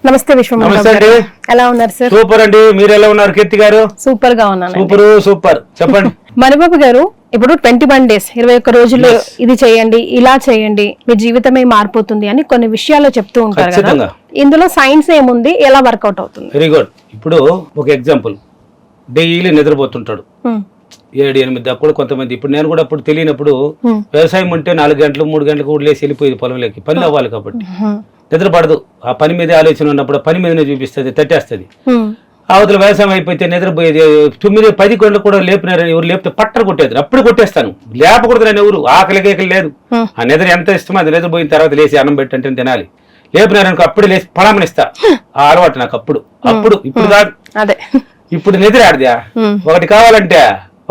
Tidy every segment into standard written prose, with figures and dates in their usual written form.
నమస్తే ఎలా ఉన్నారు సార్? సూపర్ అండి. మీరు ఎలా ఉన్నారు కీర్తి గారు? సూపర్ గా ఉన్నాను. సూపర్ చెప్పండి. మణిబాబు గారు, ఇప్పుడు 21 days 21 రోజులు ఇది చేయండి, ఇలా చేయండి, మీ జీవితమే మారిపోతుంది అని కొన్ని విషయాలు చెప్తూ ఉంటారు కదా, ఇందులో సైన్స్ ఏముంది, ఎలా వర్కౌట్ అవుతుంది? Very good. ఇప్పుడు ఒక ఎగ్జాంపుల్, డైలీ నిద్రపోతుంటాడు 7-8 దాకా కూడా కొంతమంది. ఇప్పుడు నేను కూడా అప్పుడు తెలియనప్పుడు వ్యవసాయం ఉంటే 4 గంటలు 3 గంటలకు కూడా లేసి వెళ్ళిపోయేది పొలంలోకి. పనులు అవ్వాలి కాబట్టి నిద్ర పడదు. ఆ పని మీదే ఆలోచన ఉన్నప్పుడు పని మీదనే చూపిస్తుంది, తట్టేస్తుంది. అవతల వ్యవసాయం అయిపోతే నిద్రపోయేది 9-10 గంటలకు కూడా లేపినారని ఎవరు లేపితే పట్టరు కొట్టేది. అప్పుడు కొట్టేస్తాను, లేపకూడదు నేను ఎవరు. ఆకలి లేదు, ఆ నిద్ర ఎంత ఇష్టమో అది నిద్రపోయిన తర్వాత లేచి అన్నం పెట్టంటే తినాలి. లేపినారనుకో అప్పుడు లేచి పడమనిస్తా. ఆ అలవాటు నాకు అప్పుడు. ఇప్పుడు కాదు, ఇప్పుడు నిద్ర ఆడదా. ఒకటి కావాలంటే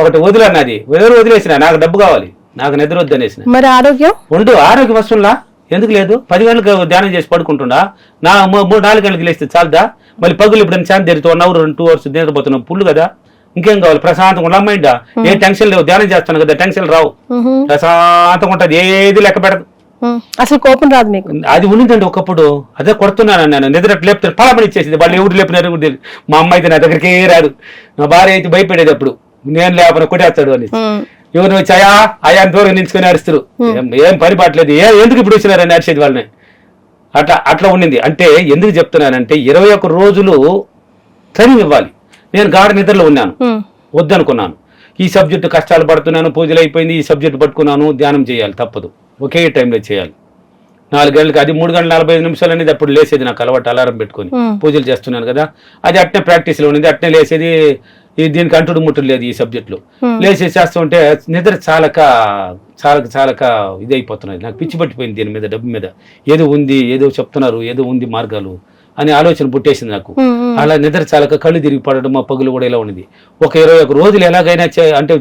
ఒకటి వదిలన్నది, ఎవరు వదిలేసిన నాకు డబ్బు కావాలి, నాకు నిద్ర వద్దు అనేసిన. మరి ఆరోగ్యం ఉండు, ఆరోగ్య వస్తువులా ఎందుకు లేదు? 10 గంటలకు ధ్యానం చేసి పడుకుంటుండా, 3-4 గంటలకు లేస్తే చాలదా? మళ్ళీ పగులు ఇప్పుడు శాంతి తెరితే 1 hour 2 hours నిద్రపోతున్నాం, పుల్లు కదా. ఇంకేం కావాలి? ప్రశాంతంగా మైండ్, ఏ టెన్షన్ లేవు. ధ్యానం చేస్తాను కదా, టెన్షన్ రావు, ప్రశాంతంగా ఉంటది, ఏది లెక్క పెడదు. అసలు కోపం రాదు మీకు? అది ఉన్నదండి ఒకప్పుడు. అదే కొడుతున్నాను నేను, నిద్ర లేపుతాను పలాపని ఇచ్చేసింది. వాళ్ళు ఎవరు లేపినారు కూడా తెలియదు. మా అమ్మ అయితే నా దగ్గరికి రాదు, నా భార్య అయితే భయపడేది అప్పుడు, నేను లేపన కొట్టేస్తాడు అని. ఎవరు వచ్చి అయా అయా దూరం నించుకొని అరుస్తారు, ఏం పని పట్టలేదు, ఎందుకు ఇప్పుడు వచ్చినారని అరిచేది వాళ్ళని. అట్లా ఉండింది. అంటే ఎందుకు చెప్తున్నానంటే 21 రోజులు ట్రైనింగ్ ఇవ్వాలి. నేను గాఢ నిద్రలో ఉన్నాను, వద్దనుకున్నాను. ఈ సబ్జెక్టు కష్టాలు పడుతున్నాను, పూజలు అయిపోయింది, ఈ సబ్జెక్టు పట్టుకున్నాను, ధ్యానం చేయాలి, తప్పదు, ఒకే టైంలో చేయాలి. 4 గంటలకు, అది 3:45 అనేది అప్పుడు లేసేది నాకు అలవాటు. అలారం పెట్టుకొని పూజలు చేస్తున్నాను కదా, అది అట్నే ప్రాక్టీస్లో ఉండేది, అట్నే లేసేది. దీనికి అంటుడు ముట్టుడు లేదు ఈ సబ్జెక్టులో. లేచి చేస్తూ ఉంటే నిద్ర చాలక ఇది అయిపోతున్నది. నాకు పిచ్చి పట్టిపోయింది దీని మీద, డబ్బు మీద. ఏదో ఉంది, ఏదో చెప్తున్నారు, ఏదో ఉంది మార్గాలు అనే ఆలోచన పుట్టేసింది నాకు. అలా నిద్ర చాలక కళ్ళు తిరిగి పడడం, మా పగులు కూడా ఇలా ఉన్నది. ఒక 21 రోజులు ఎలాగైనా అంటే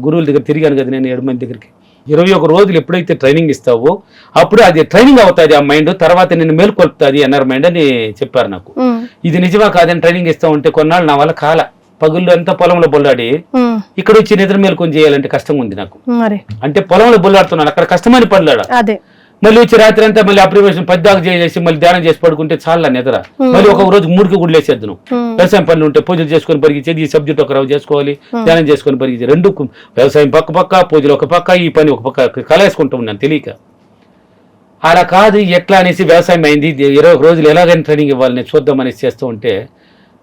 గురువుల దగ్గర తిరిగాను కదా నేను 7 మంది దగ్గరికి. 21 రోజులు ఎప్పుడైతే ట్రైనింగ్ ఇస్తావో అప్పుడు అది ట్రైనింగ్ అవుతుంది ఆ మైండ్, తర్వాత నేను మేల్కొల్పుతుంది అన్నారు మైండ్ అని చెప్పారు నాకు. ఇది నిజమా కాదని ట్రైనింగ్ ఇస్తా ఉంటే కొన్నాళ్ళు నా వల్ల కాల. పగుళ్ళు అంతా పొలంలో బొల్లాడి ఇక్కడ వచ్చి నిద్ర మేల్కొని చేయాలంటే కష్టంగా ఉంది నాకు. అంటే పొలంలో బొల్లాడుతున్నాను, అక్కడ కష్టమని పడలాడ. మళ్ళీ వచ్చి రాత్రి అంతా మళ్ళీ అప్రివేషన్ 10 దాకా చేసి మళ్ళీ ధ్యానం చేసి పడుకుంటే చాలా నిద్ర. మళ్ళీ ఒక రోజు 3కి కూడా లేచేద్దును. వ్యవసాయం పనులు ఉంటే పూజలు చేసుకొని పరిగించేది, ఈ సబ్జెక్ట్ ఒక రోజు చేసుకోవాలి, ధ్యానం చేసుకొని పరిగించేది. 2 వ్యవసాయం పక్క, పూజలు ఒక పక్క, ఈ పని ఒక పక్క కలేసుకుంటూ ఉన్నాను తెలియక. అలా కాదు, ఎట్లా అనేసి వ్యవసాయం అయింది. 21 రోజులు ఎలాగైనా ట్రైనింగ్ ఇవ్వాలి నేను చూద్దామనేసి చేస్తూ ఉంటే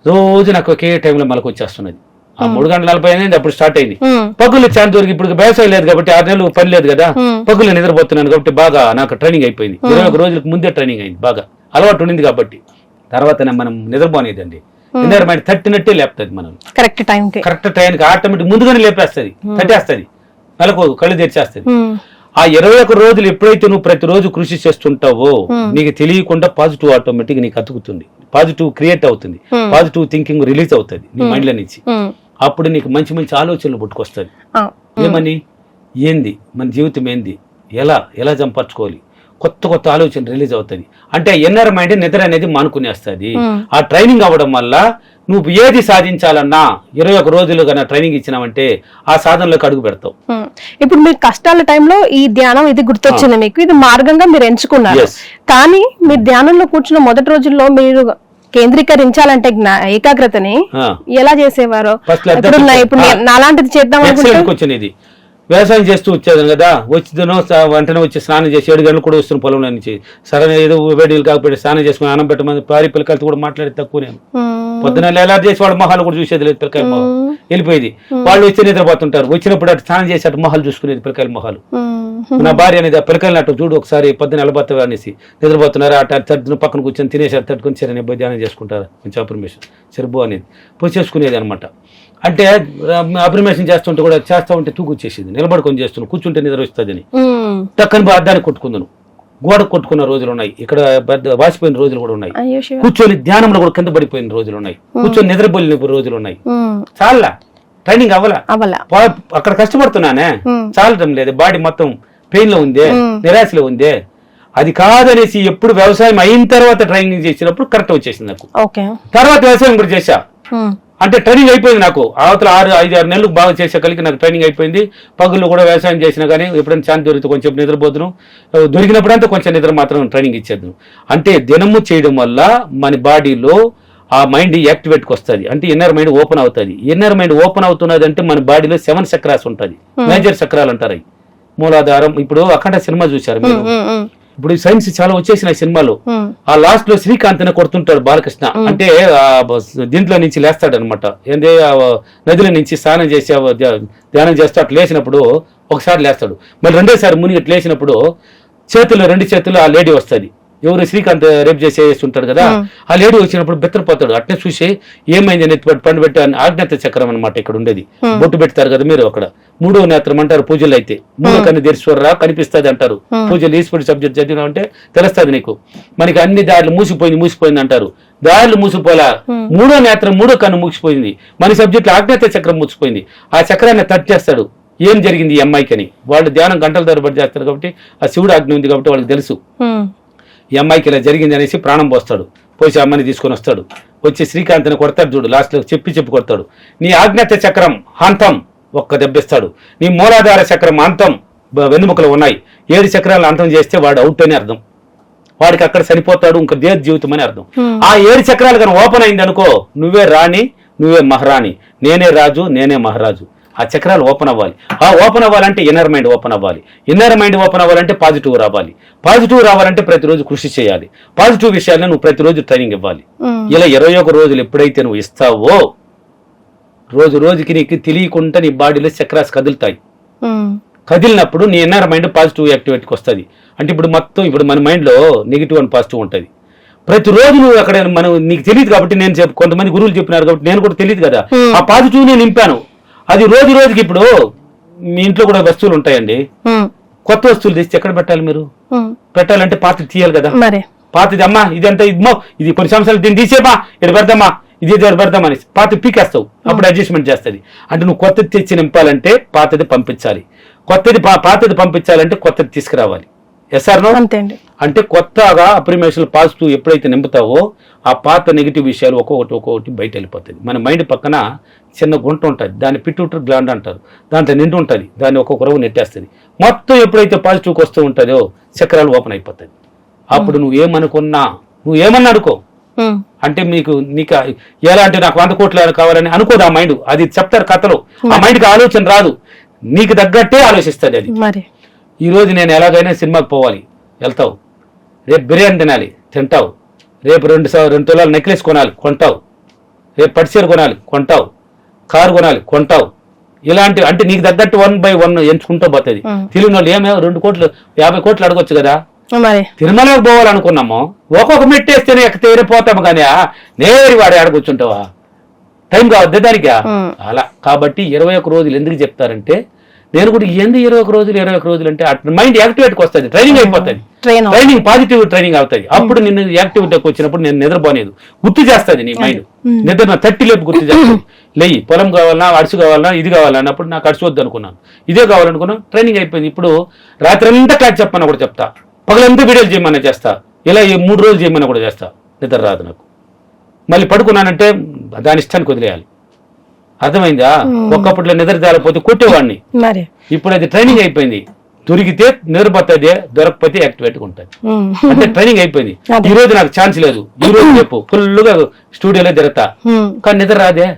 రోజు నాకు ఒకే టైంలో మనకు వచ్చేస్తున్నది. ఆ 3:40 అప్పుడు స్టార్ట్ అయింది. పగులు చాలా దొరికి. ఇప్పుడు వ్యవసాయం లేదు కాబట్టి 6 నెలలు పని లేదు కదా, పగులు నిద్రపోతున్నాను కాబట్టి బాగా నాకు ట్రైనింగ్ అయిపోయింది. 21 రోజులకు ముందే ట్రైనింగ్ అయింది, బాగా అలవాటు ఉండింది కాబట్టి. తర్వాత మనం నిద్రపోనేదండి, మైండ్ తట్టినట్టే లేపుతుంది మనం. కరెక్ట్ టైంకి ఆటోమేటిక్ ముందుగానే లేపేస్తుంది, తట్టేస్తుంది, నెలకు కళ్ళు తెరిచేస్తుంది. ఆ 21 రోజులు ఎప్పుడైతే నువ్వు ప్రతిరోజు కృషి చేస్తుంటావో నీకు తెలియకుండా పాజిటివ్ ఆటోమేటిక్ నీకు అతుకుతుంది, పాజిటివ్ క్రియేట్ అవుతుంది, పాజిటివ్ థింకింగ్ రిలీజ్ అవుతుంది నీ మైండ్ లో నుంచి. అప్పుడు నీకు మంచి మంచి ఆలోచనలు పుట్టుకొస్తుంది. ఏమని, ఏంది మన జీవితం, ఏంది, ఎలా సంపర్చుకోవాలి, కొత్త ఆలోచన రిలీజ్ అవుతుంది. అంటే ఎన్ఆర్ మైండ్ నిద్ర అనేది మానుకునేస్తుంది. ఆ ట్రైనింగ్ అవ్వడం వల్ల నువ్వు ఏది సాధించాలన్నా 21 రోజులు కన్నా ట్రైనింగ్ ఇచ్చినావంటే ఆ సాధనలోకి అడుగు పెడతావు. ఇప్పుడు మీకు కష్టాల టైంలో ఈ ధ్యానం ఇది గుర్తొచ్చింది, మీకు ఇది మార్గంగా మీరు ఎంచుకున్నారు. కానీ మీరు ధ్యానంలో కూర్చున్న మొదటి రోజుల్లో మీరు కేంద్రీకరించాలంటే ఏకాగ్రతని ఎలా చేసేవారో, ఇప్పుడు నాలాంటిది చేద్దాం అనుకుంటున్నాను. వ్యవసాయం చేస్తూ వచ్చేది కదా, వచ్చిదనో వెంటనే వచ్చి స్నానం చేసి 7 గంటలు కూడా వస్తున్న పొలంలో నుంచి. సరే ఏదో వేడిలు కాకపోతే స్నానం చేసుకుని అన్నం పెట్టమని భార్య పిల్లకాయలతో కూడా మాట్లాడేది తక్కువ. నేను పొద్దున ఎలా చేసి వాళ్ళ మొహాలు కూడా చూసేది లేదు, పిల్లకాయల మొహాలు వెళ్ళిపోయేది. వాళ్ళు వచ్చి నిద్రపోతుంటారు, వచ్చినప్పుడు అటు స్నానం చేసి అటు మొహాలు చూసుకునేది పిల్లకాయల మొహాలు. నా భార్య అనేది పిల్లకాయలు అటు చూడు ఒకసారి పొద్దున నిలబోతావు అనేసి, నిద్రపోతున్నారు అటు తట్టును పక్కన కూర్చొని తినేసారు, తట్టుకొని సరే నేను ధ్యానం చేసుకుంటారు కొంచెం అప్రిమేషన్ సరిపో అనేది పోయి చేసుకునేది అనమాట. అంటే అప్రిమేషన్ చేస్తుంటే కూడా చేస్తా ఉంటే తూకొచ్చేసింది, నిలబడుకొని చేస్తున్నాను, కూర్చుంటే నిద్ర వస్తుంది అని టక్కని అద్దానికి కొట్టుకుందాను. గోడ కొట్టుకున్న రోజులు ఉన్నాయి, ఇక్కడ వాసిపోయిన రోజులు కూడా ఉన్నాయి, కూర్చొని ధ్యానంలో కూడా కింద పడిపోయిన రోజులు ఉన్నాయి, కూర్చొని నిద్రపోయిన రోజులు ఉన్నాయి. చాలా ట్రైనింగ్ అవ్వాలా, అక్కడ కష్టపడుతున్నానే చాలటం లేదు, బాడీ మొత్తం పెయిన్ లో ఉందే, నిరాశలో ఉందే. అది కాదనేసి ఎప్పుడు వ్యవసాయం అయిన తర్వాత ట్రైనింగ్ చేసినప్పుడు కరెక్ట్ వచ్చేసింది నాకు. తర్వాత వ్యవసాయం కూడా చేశా, అంటే ట్రైనింగ్ అయిపోయింది నాకు అవతల 5-6 నెలలు బాగా చేసే కలిగి నాకు ట్రైనింగ్ అయిపోయింది. పగుళ్ళు కూడా వ్యవసాయం చేసినా కానీ ఎప్పుడైనా ఛాన్స్ దొరికితే కొంచెం నిద్రపోతున్నాం, దొరికినప్పుడంతా కొంచెం నిద్ర మాత్రం ట్రైనింగ్ ఇచ్చేద్దాం. అంటే దినము చేయడం వల్ల మన బాడీలో ఆ మైండ్ యాక్టివేట్కి వస్తుంది, అంటే ఇన్నర్ మైండ్ ఓపెన్ అవుతుంది. ఇన్నర్ మైండ్ ఓపెన్ అవుతున్నది అంటే మన బాడీలో 7 చక్రాస్ ఉంటుంది, మేజర్ చక్రాలు అంటారు. మూలాధారం. ఇప్పుడు అఖండ సినిమా చూశారు మీరు, ఇప్పుడు సైన్స్ చాలా వచ్చేసినాయి సినిమాలు. ఆ లాస్ట్ లో శ్రీకాంత్ కొడుతుంటాడు బాలకృష్ణ, అంటే దీంట్లో నుంచి లేస్తాడు అనమాట, ఏంది నదిలో నుంచి స్నానం చేసి ధ్యానం చేస్తూ అట్లా లేచినప్పుడు ఒకసారి లేస్తాడు, మళ్ళీ రెండోసారి మునిగి లేచినప్పుడు 2 చేతులు ఆ లేడీ వస్తుంది. ఎవరు శ్రీకాంత్ రేపు చేసేస్తుంటాడు కదా, ఆ లేడీ వచ్చినప్పుడు బెత్తరపోతాడు. అట్నే చూసి ఏమైంది అని పండు పెట్టి ఆజ్ఞాత చక్రం అనమాట ఇక్కడ ఉండేది. బొట్టు పెడతారు కదా మీరు, అక్కడ 3వ నేత్రం అంటారు పూజలు అయితే. 3 కన్ను తెరిచేరా కనిపిస్తుంది అంటారు పూజలు. ఈశ్వరుడు సబ్జెక్ట్ చదివినా అంటే తెలుస్తుంది నీకు. మనకి అన్ని దారులు మూసిపోయింది అంటారు, దారులు మూసిపోలా. 3వ నేత్రం 3వ కన్ను మూసిపోయింది. మన సబ్జెక్ట్ ఆజ్ఞాత చక్రం మూసిపోయింది. ఆ చక్రాన్ని టచ్ చేస్తాడు, ఏం జరిగింది ఈ అమ్మాయికి అని. వాళ్ళు ధ్యానం గంటల తరబడి చేస్తారు కాబట్టి ఆ శివుడు ఆజ్ఞ ఉంది కాబట్టి వాళ్ళకి తెలుసు ఈ అమ్మాయికి ఇలా జరిగింది అనేసి ప్రాణం పోస్తాడు. పోసి అమ్మాయిని తీసుకొని వస్తాడు, వచ్చి శ్రీకాంత్ని కొడతాడు చూడు, లాస్ట్లో చెప్పి కొడతాడు. నీ ఆజ్ఞాత చక్రం అంతం ఒక్క దెబ్బిస్తాడు, నీ మూలాధార చక్రం అంతం వెన్నుముకలు ఉన్నాయి. 7 చక్రాలు అంతం చేస్తే వాడు అవుట్ అని అర్థం, వాడికి అక్కడ చనిపోతాడు, ఇంకా దేశ జీవితం అని అర్థం. ఆ 7 చక్రాలు కానీ ఓపెన్ అయింది అనుకో, నువ్వే రాణి, నువ్వే మహారాణి, నేనే రాజు, నేనే మహారాజు. ఆ చక్రాలు ఓపెన్ అవ్వాలి. ఆ ఓపెన్ అవ్వాలంటే ఇన్నర్ మైండ్ ఓపెన్ అవ్వాలి. ఇన్నర్ మైండ్ ఓపెన్ అవ్వాలంటే పాజిటివ్ రావాలి. పాజిటివ్ రావాలంటే ప్రతిరోజు కృషి చేయాలి. పాజిటివ్ విషయాలను నువ్వు ప్రతిరోజు ట్రైనింగ్ ఇవ్వాలి. ఇలా 21 రోజులు ఎప్పుడైతే నువ్వు ఇస్తావో, రోజుకి నీకు తెలియకుండా నీ బాడీలో చక్రాస్ కదులుతాయి. కదిలినప్పుడు నీ ఇన్నర్ మైండ్ పాజిటివ్ యాక్టివిటీకి వస్తుంది. అంటే ఇప్పుడు మన మైండ్ లో నెగిటివ్ అండ్ పాజిటివ్ ఉంటుంది. ప్రతిరోజు నువ్వు అక్కడ నీకు తెలియదు కాబట్టి నేను కొంతమంది గురువులు చెప్పినారు కాబట్టి నేను కూడా తెలియదు కదా, ఆ పాజిటివ్ నేను నింపాను. అది రోజుకి ఇప్పుడు మీ ఇంట్లో కూడా వస్తువులు ఉంటాయండి, కొత్త వస్తువులు తెచ్చి ఎక్కడ పెట్టాలి మీరు? పెట్టాలంటే పాతది తీయాలి కదా. పాతది అమ్మా ఇదంతా ఇది కొన్ని సంవత్సరాలు దీన్ని తీసేమా, ఇది పెడదామా, ఇది పెడదామని పాత పీకేస్తావు, అప్పుడు అడ్జస్ట్మెంట్ చేస్తుంది. అంటే నువ్వు కొత్తది తెచ్చి నింపాలంటే పాతది పంపించాలి, పాతది పంపించాలంటే కొత్తది తీసుకురావాలి. Yes or no? అంటే కొత్తగా అప్రిమేషన్ పాజిటివ్ ఎప్పుడైతే నింపుతావో ఆ పాత నెగిటివ్ విషయాలు ఒక్కొక్కటి బయట వెళ్ళిపోతుంది. మన మైండ్ పక్కన చిన్న గుంట ఉంటుంది, దాన్ని పిట్యూటరీ గ్లాండ్ అంటారు, దాంట్లో నిండు ఉంటుంది, దాన్ని ఒక్కొక్క రవ్వు నెట్టేస్తుంది. మొత్తం ఎప్పుడైతే పాజిటివ్కి వస్తూ ఉంటుందో చక్రాలు ఓపెన్ అయిపోతుంది. అప్పుడు నువ్వు ఏమన్నా అనుకో, అంటే నీకు ఎలా అంటే నాకు 100 కోట్లు కావాలని అనుకోదు ఆ మైండ్. అది చెప్తారు కథలో, ఆ మైండ్కి ఆలోచన రాదు, నీకు తగ్గట్టే ఆలోచిస్తుంది అది. ఈ రోజు నేను ఎలాగైనా సినిమాకి పోవాలి, వెళ్తావు. రేపు బిర్యానీ తినాలి, తింటావు. రేపు 2 తులాలు నెక్లెస్ కొనాలి, కొంటావు. రేపు పట్టుచీర కొనాలి, కొంటావు. కారు కొనాలి, కొంటావు. ఇలాంటి అంటే నీకు తగ్గట్టు 1 by 1 ఎంచుకుంటూ పోతుంది. తెలియని వాళ్ళు 2 కోట్లు 50 కోట్లు అడగొచ్చు కదా. తిరుమలకు పోవాలనుకున్నాము, ఒక్కొక్క మెట్టేస్తేనే ఎక్కితే పోతాము, కానీ నేరు వాడే ఆడకూర్చుంటావా? టైం కావద్దు దానికి. అలా కాబట్టి 21 రోజులు ఎందుకు చెప్తారంటే, నేను కూడా ఏంది 21 రోజులు అంటే మైండ్ యాక్టివేట్కి వస్తుంది, ట్రైనింగ్ అయిపోతుంది. ట్రైనింగ్ పాజిటివ్ ట్రైనింగ్ అవుతుంది. అప్పుడు నిన్ను యాక్టివిటీకి వచ్చినప్పుడు నేను నిద్రపోనేది, గుర్తు చేస్తుంది నీ మైండ్. నిద్ర 30 లేపు గుర్తు చేస్తుంది. లేయి పొలం కావాలన్నా, అడుసు కావాలన్నా, ఇది కావాలన్నా, అప్పుడు నాకు అడుసు వద్దు అనుకున్నాను, ఇదే కావాలనుకున్నాను. ట్రైనింగ్ అయిపోయింది. ఇప్పుడు రాత్రి అంతా క్లాస్ చెప్పమన్నా కూడా చెప్తా, పగలంతా వీడియోలు చేయమన్నా చేస్తా, ఇలా 3 రోజులు చేయమన్నా కూడా చేస్తా. నిద్ర రాదు నాకు. మళ్ళీ పడుకున్నానంటే దాని ఇష్టానికి వదిలేయాలి. అర్థమైందా? ఒక్కప్పట్లో నిద్ర తేలపోతే కొట్టేవాడిని. ఇప్పుడు అది ట్రైనింగ్ అయిపోయింది. దొరికితే నిద్రపోతుంది, దొరకపోతే యాక్టివేట్గా ఉంటుంది. అంటే ట్రైనింగ్ అయిపోయింది. ఈ రోజు నాకు ఛాన్స్ లేదు, ఈ రోజు రేపు ఫుల్గా స్టూడియోలో తిరగతా, కానీ నిద్ర రాదే.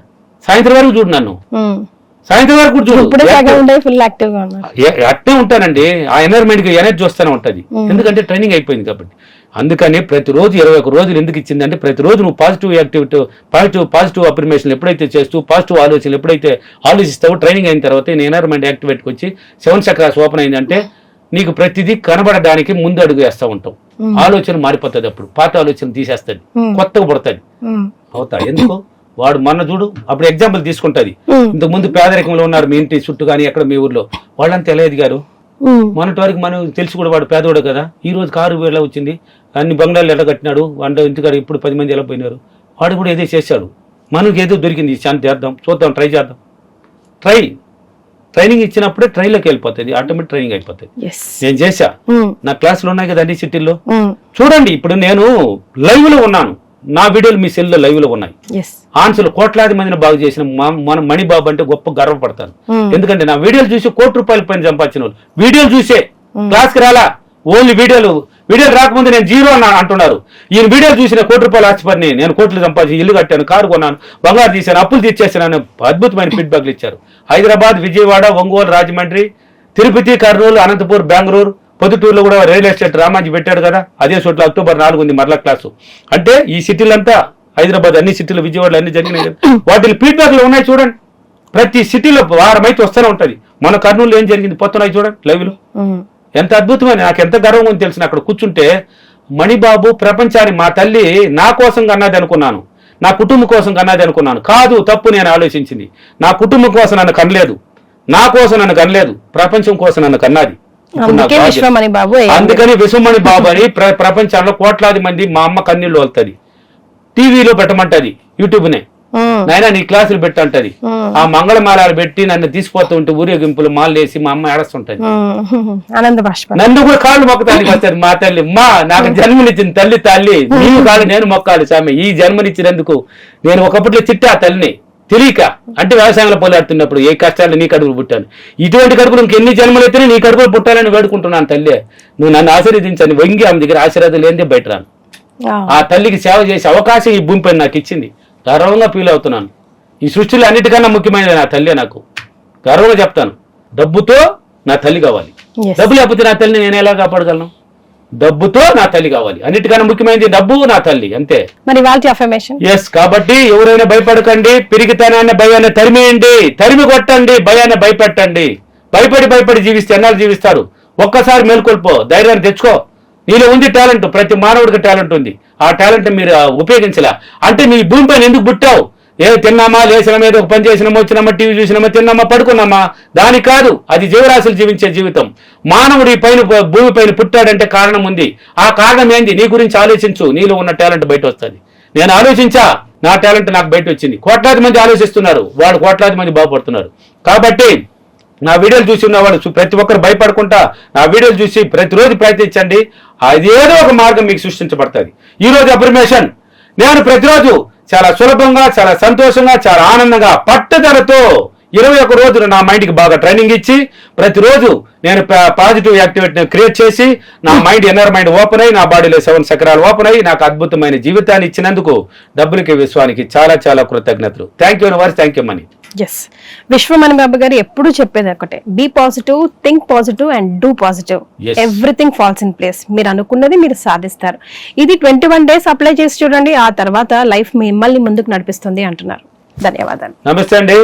సాయంత్రం వరకు చూడు, నన్ను సాయంత్రం వరకు చూడు, అట్టే ఉంటానండి. ఆ ఎన్వైర్మెంట్ కి ఎనర్జీ వస్తూనే ఉంటది, ఎందుకంటే ట్రైనింగ్ అయిపోయింది కాబట్టి. అందుకని ప్రతిరోజు 21 రోజులు ఎందుకు ఇచ్చిందంటే, ప్రతిరోజు నువ్వు పాజిటివ్ యాక్టివిటీ, పాజిటివ్ అఫర్మేషన్ ఎప్పుడైతే చేస్తూ, పాజిటివ్ ఆలోచనలు ఎప్పుడైతే ఆలోచిస్తావో, ట్రైనింగ్ అయిన తర్వాత నీ ఎన్వైర్మెంట్ యాక్టివేట్కి వచ్చి 7 చక్రాస్ ఓపెన్ అయిందంటే నీకు ప్రతిదీ కనబడడానికి ముందు అడుగు వేస్తూ ఉంటావు. ఆలోచన మారిపోతుంది, అప్పుడు పాత ఆలోచన తీసేస్తుంది, కొత్తగా పడుతుంది. అవుతా ఎందుకు? వాడు మొన్న చూడు, అప్పుడు ఎగ్జాంపుల్ తీసుకుంటది. ఇంతకు ముందు పేదరికంలో ఉన్నారు మీ ఇంటి చుట్టూ కానీ ఎక్కడ మీ ఊర్లో, వాళ్ళంతా ఎలా ఎదిగారు? మొన్నటి వరకు మనం తెలిసి కూడా వాడు పేదవాడు కదా. ఈ రోజు కారు ఎలా వచ్చింది, అన్ని బంగ్లాలు ఎలా కట్టినాడు, వంట ఇంటికాడ ఇప్పుడు 10 మంది ఎలా పోయినారు. వాడు కూడా ఏదో చేశాడు. మనకి ఏదో దొరికింది, శాంతి చేద్దాం, చూద్దాం, ట్రై చేద్దాం. ట్రైనింగ్ ఇచ్చినప్పుడే ట్రైన్లోకి వెళ్ళిపోతుంది, ఆటోమేటిక్ ట్రైనింగ్ అయిపోతుంది. నేను చేశా, నా క్లాసులు ఉన్నాయి కదా అన్ని సిటీల్లో. చూడండి, ఇప్పుడు నేను లైవ్ లో ఉన్నాను, నా వీడియోలు మీ సెల్లో లైవ్ లో ఉన్నాయి. Yes. ఆన్సర్లు కోట్లాది మందిని బాగు చేసిన మన మణిబాబు అంటే గొప్ప గర్వపడతాను. ఎందుకంటే నా వీడియోలు చూసి ₹1,00,00,000 పైన సంపాదించిన వాళ్ళు వీడియోలు చూసే క్లాస్ కి రాలా, ఓన్లీ వీడియోలు రాకముందు నేను జీరో అంటున్నారు. ఈయన వీడియోలు చూసిన ₹1,00,00,000 ఆస్తిపడిని నేను కోట్లు సంపాదించి ఇల్లు కట్టాను, కారు కొన్నాను, బంగారు తీశాను, అప్పులు తీర్చేసాను, అద్భుతమైన ఫీడ్బ్యాక్లు ఇచ్చారు. హైదరాబాద్, విజయవాడ, ఒంగోలు, రాజమండ్రి, తిరుపతి, కర్నూలు, అనంతపూర్, బెంగళూరు, పొద్దుటూరులో కూడా రియల్ ఎస్టేట్ రామాజీ పెట్టాడు కదా, అదే చోట్ల అక్టోబర్ 4 ఉంది మరలా క్లాసు. అంటే ఈ సిటీలంతా హైదరాబాద్ అన్ని సిటీలు, విజయవాడలో అన్ని జరిగినాయి. వాటి ఫీడ్బ్యాక్లు ఉన్నాయి చూడండి. ప్రతి సిటీలో వారం అయితే వస్తూనే ఉంటది. మన కర్నూలులో ఏం జరిగింది పొత్తున్నాయి చూడండి లైవ్ లో. ఎంత అద్భుతమైన, నాకు ఎంత గర్వంగా ఉంది తెలిసిన. అక్కడ కూర్చుంటే మణిబాబు ప్రపంచాన్ని మా తల్లి నా కోసం కన్నది అనుకున్నాను, నా కుటుంబం కోసం కన్నది అనుకున్నాను. కాదు, తప్పు. నేను ఆలోచించింది నా కుటుంబం కోసం నన్ను కనలేదు, నా కోసం నన్ను కనలేదు, ప్రపంచం కోసం నన్ను కన్నది. అందుకని విశ్వమణి బాబు అని ప్రపంచంలో కోట్లాది మంది మా అమ్మ కన్నీళ్ళు వస్తుంది. టీవీలో పెట్టమంటది, యూట్యూబ్నే, నాయనా నీ క్లాసులు పెట్టంటది. ఆ మంగళమాలాలు పెట్టి నన్ను తీసుకుపోతూ ఉంటే ఊరేగింపులు మాలేసి మా అమ్మ ఏడుస్తుంటది. నన్ను కూడా కాళ్ళు మొక్కడానికి వస్తుంది మా తల్లి. నాకు జన్మనిచ్చింది తల్లి నీవు కాదు నేను మొక్కాలి స్వామి. ఈ జన్మనిచ్చినందుకు నేను ఒకప్పట్లో చిట్టా తల్లిని తెలియక, అంటే వ్యవసాయంలో పోలాడుతున్నప్పుడు ఏ కష్టాలు నీ కడుపులు పుట్టాను. ఇటువంటి కడుపులు ఇంకెన్ని జన్మలు అయితేనే నీ కడుపులు పుట్టాలని వేడుకుంటున్నాను. తల్లి నువ్వు నన్ను ఆశీర్వదించని వంగి ఆమె దగ్గర ఆశీర్వాదం లేనిదే బయట రాను. ఆ తల్లికి సేవ చేసే అవకాశం ఈ భూమిపై నాకు ఇచ్చింది. గర్వంగా ఫీల్ అవుతున్నాను. ఈ సృష్టిలో అన్నిటికన్నా ముఖ్యమైనది నా తల్లి. నాకు గర్వంగా చెప్తాను, డబ్బుతో నా తల్లి కావాలి. డబ్బు లేకపోతే నా తల్లిని నేను ఎలా కాపాడగలను? డబ్బుతో నా తల్లి కావాలి. అన్నిటికన్నా ముఖ్యమైనది డబ్బు, నా తల్లి, అంతే. మరి వాళ్ళ అఫర్మేషన్ ఎస్. కాబట్టి ఎవరైనా భయపడకండి, పిరిగితనాన్ని భయాన్ని తరిమేయండి, తరిమి కొట్టండి, భయాన్ని భయపెట్టండి. భయపడి జీవిస్తే ఎన్నాళ్ళు జీవిస్తారు? ఒక్కసారి మేల్కొల్పో, ధైర్యాన్ని తెచ్చుకో. నీలో ఉంది టాలెంట్, ప్రతి మానవుడికి టాలెంట్ ఉంది. ఆ టాలెంట్ మీరు ఉపయోగించలా అంటే నీ భూమిపైన ఎందుకు పుట్టావు? తిన్నామా, లేచినామా, ఏదో ఒక పని చేసినామా, వచ్చినామా, టీవీ చూసినామా, తిన్నామా, పడుకున్నామా, దాని కాదు. అది జీవరాశులు జీవించే జీవితం. మానవుడు ఈ పైన భూమి పైన పుట్టాడంటే కారణం ఉంది. ఆ కారణం ఏంది? నీ గురించి ఆలోచించు. నీలో ఉన్న టాలెంట్ బయట వస్తుంది. నేను ఆలోచించా, నా టాలెంట్ నాకు బయట వచ్చింది. కోట్లాది మంది ఆలోచిస్తున్నారు, వాళ్ళు కోట్లాది మంది బాగుపడుతున్నారు. కాబట్టి నా వీడియోలు చూసి ఉన్న వాళ్ళు ప్రతి ఒక్కరు భయపడకుండా నా వీడియోలు చూసి ప్రతిరోజు ప్రయత్నించండి. అదేదో ఒక మార్గం మీకు సృష్టించబడుతుంది. ఈ రోజు అఫర్మేషన్, నేను ప్రతిరోజు చాలా సులభంగా, చాలా సంతోషంగా, చాలా ఆనందంగా, పట్టుదలతో 21 రోజులు నా మైండ్కి బాగా ట్రైనింగ్ ఇచ్చి ప్రతిరోజు నేను పాజిటివ్ యాక్టివిటీని క్రియేట్ చేసి నా మైండ్, ఇన్నర్ మైండ్ ఓపెన్ అయ్యి, నా బాడీలో 7 చక్రాలు ఓపెన్ అయ్యి నాకు అద్భుతమైన జీవితాన్ని ఇచ్చినందుకు డబ్బులకి, విశ్వానికి చాలా చాలా కృతజ్ఞతలు. Thank you universe, thank you money. S. Vishwamani Babu గారు ఎప్పుడు చెప్పేది ఒకటే, be positive, think positive and do positive. Everything falls in place. మీరు అనుకున్నది మీరు సాధిస్తారు. ఇది 21 days అప్లై చేసి చూడండి, ఆ తర్వాత లైఫ్ మిమ్మల్ని ముందుకు నడిపిస్తుంది అంటున్నారు. ధన్యవాదాలు. నమస్తే అండి.